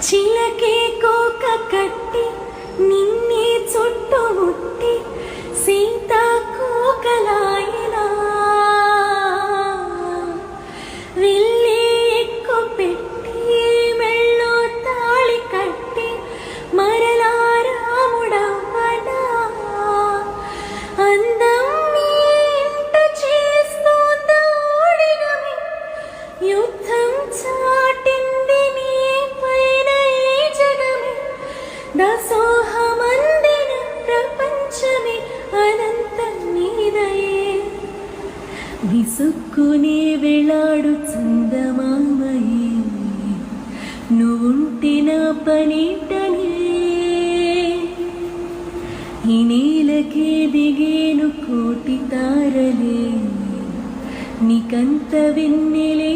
చిలకే కోక కట్టి నిన్నే చుట్టుముట్టి సీతాకోకలాయనా వెళ్ళి ఎక్కు పెట్టి మెళ్ళో తాళి కట్టి మరలా రాముడవ్వనా అందం నీ ఇంట చేస్తోందా ఓడినవి యుద్ధం చాటింది నీ పైన ఈ జగమే దాసోహమందిన ప్రపంచమే అనంతం నీదయే విసుక్కునే వేళాడు చందమామయే నువ్వుంటే నా పనిటనే ఈ నేలకే దిగేను కోటి తారలే నీకంత వెన్నెలే